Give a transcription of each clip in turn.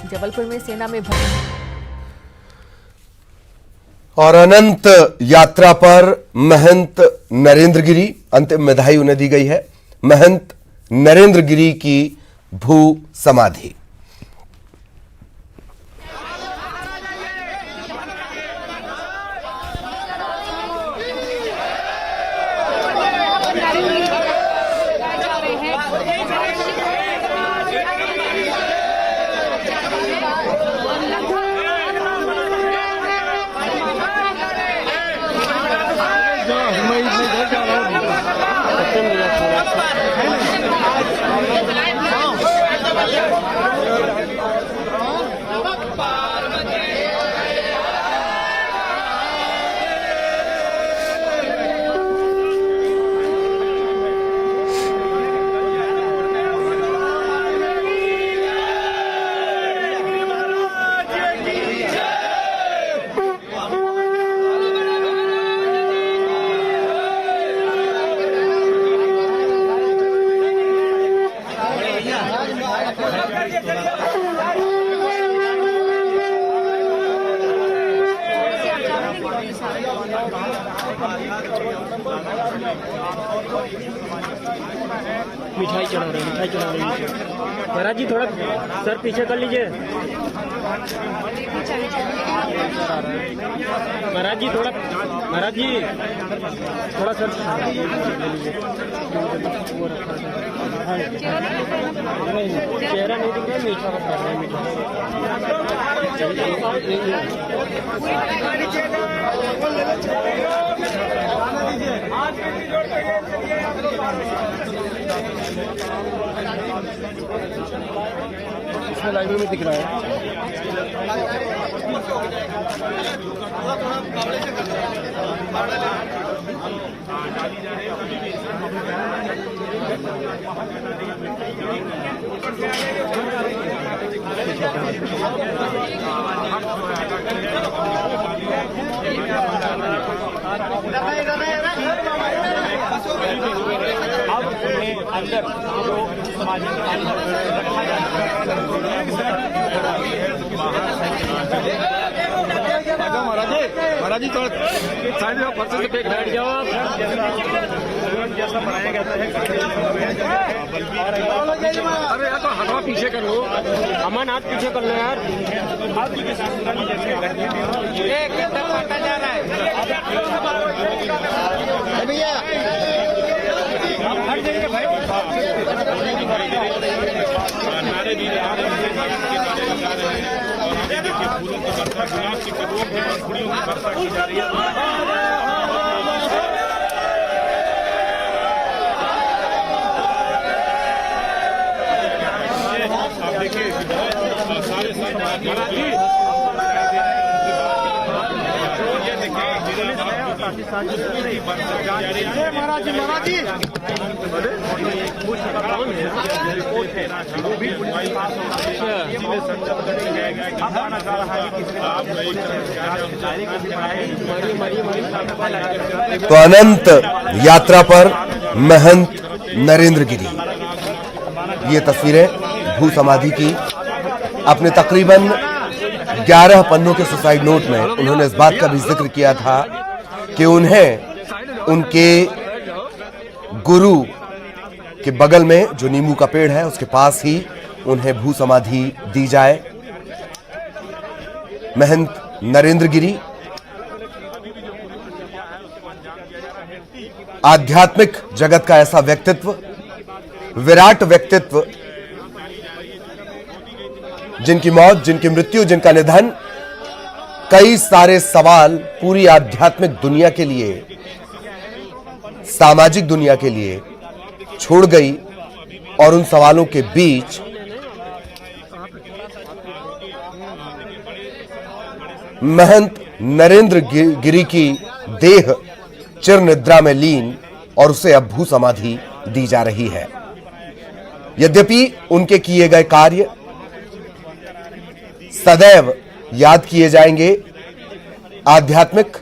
जबलपुर में सेना में और अनंत यात्रा पर महंत नरेंद्र गिरी अंतिम विदाई उन्हें दी गई है। महंत नरेंद्र गिरी की भू समाधि। मिठाई चढ़ा रहे हैं। महाराज जी थोड़ा सर पीछे कर लीजिए। महाराज जी थोड़ा सर चेहरा नहीं दिख रहा, मीठा बता रहा है। इसमें लाइब्रेरी में दिख रहा है। अंदर जो सामाजिक रखा जाता है। महाराज जी थोड़ा साइड में पर्चे से बैठ जाओ आप। जैसा बनाया गया था। अरे यार तो हवा पीछे कर लो, अमन हाथ पीछे कर लो यार। भैया नारे भी फूलों की वर्षा, गुलाब की कदमों की फूलों की वर्षा की जा रही है। आप देखिए सारे महाराज जी तो अनंत यात्रा पर महंत नरेंद्र गिरी, ये तस्वीरें भू समाधि की। अपने तकरीबन 11 पन्नों के सुसाइड नोट में उन्होंने इस बात का भी जिक्र किया था कि उन्हें उनके गुरु के बगल में जो नींबू का पेड़ है उसके पास ही उन्हें भू समाधि दी जाए। महंत नरेंद्र गिरी आध्यात्मिक जगत का ऐसा व्यक्तित्व, विराट व्यक्तित्व, जिनकी मौत, जिनकी मृत्यु, जिनका निधन कई सारे सवाल पूरी आध्यात्मिक दुनिया के लिए, सामाजिक दुनिया के लिए छोड़ गई। और उन सवालों के बीच महंत नरेंद्र गिरी की देह चिर निद्रा में लीन और उसे अब भू समाधि दी जा रही है। यद्यपि उनके किए गए कार्य सदैव याद किए जाएंगे, आध्यात्मिक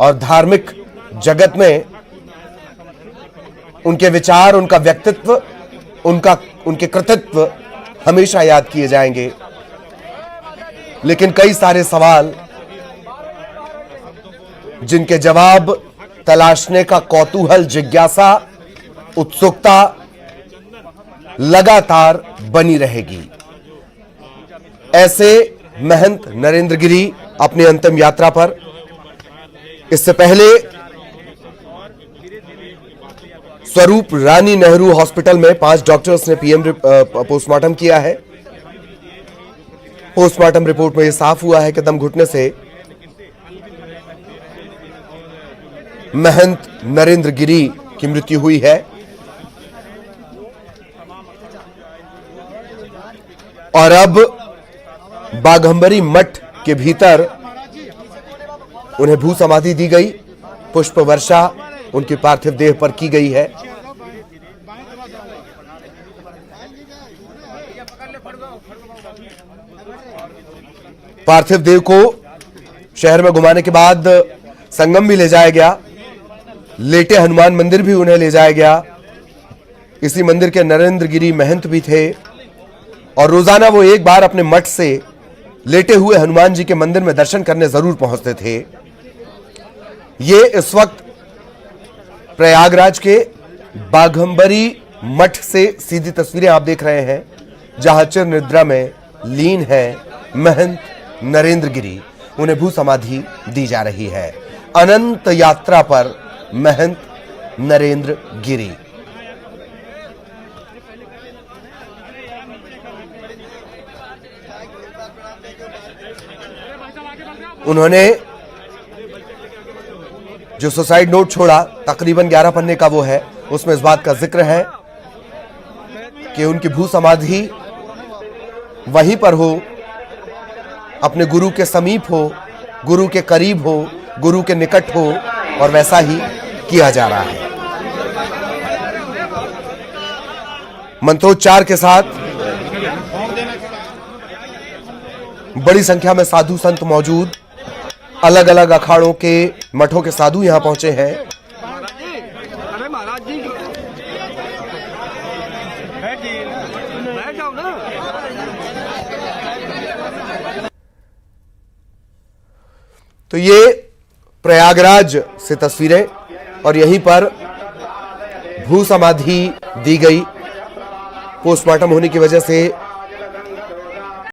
और धार्मिक जगत में उनके विचार, उनका व्यक्तित्व, उनके कृतित्व हमेशा याद किए जाएंगे। लेकिन कई सारे सवाल जिनके जवाब तलाशने का कौतूहल, जिज्ञासा, उत्सुकता लगातार बनी रहेगी। ऐसे महंत नरेंद्र गिरी अपनी अंतिम यात्रा पर, इससे पहले स्वरूप रानी नेहरू हॉस्पिटल में 5 डॉक्टर्स ने पीएम पोस्टमार्टम किया है। पोस्टमार्टम रिपोर्ट में यह साफ हुआ है कि दम घुटने से महंत नरेंद्र गिरी की मृत्यु हुई है और अब बाघंबरी मठ के भीतर उन्हें भू समाधि दी गई। पुष्प वर्षा उनकी पार्थिव देह पर की गई है। पार्थिव देह को शहर में घुमाने के बाद संगम भी ले जाया गया। लेटे हनुमान मंदिर भी उन्हें ले जाया गया। इसी मंदिर के नरेंद्र गिरी महंत भी थे और रोजाना वो एक बार अपने मठ से लेटे हुए हनुमान जी के मंदिर में दर्शन करने जरूर पहुंचते थे। ये इस वक्त प्रयागराज के बाघंबरी मठ से सीधी तस्वीरें आप देख रहे हैं, जहां चिर निद्रा में लीन है महंत नरेंद्र गिरी। उन्हें भू समाधि दी जा रही है। अनंत यात्रा पर महंत नरेंद्र गिरी। उन्होंने जो सुसाइड नोट छोड़ा, तकरीबन 11 पन्ने का वो है, उसमें इस बात का जिक्र है कि उनकी भू समाधि वहीं पर हो, अपने गुरु के समीप हो, गुरु के करीब हो, गुरु के निकट हो, और वैसा ही किया जा रहा है। मंत्रोच्चार के साथ बड़ी संख्या में साधु संत मौजूद, अलग अलग अखाड़ों के मठों के साधु यहां पहुंचे हैं। अरे महाराज जी बैठ जाओ ना। तो ये प्रयागराज से तस्वीरें, और यहीं पर भू समाधि दी गई। पोस्टमार्टम होने की वजह से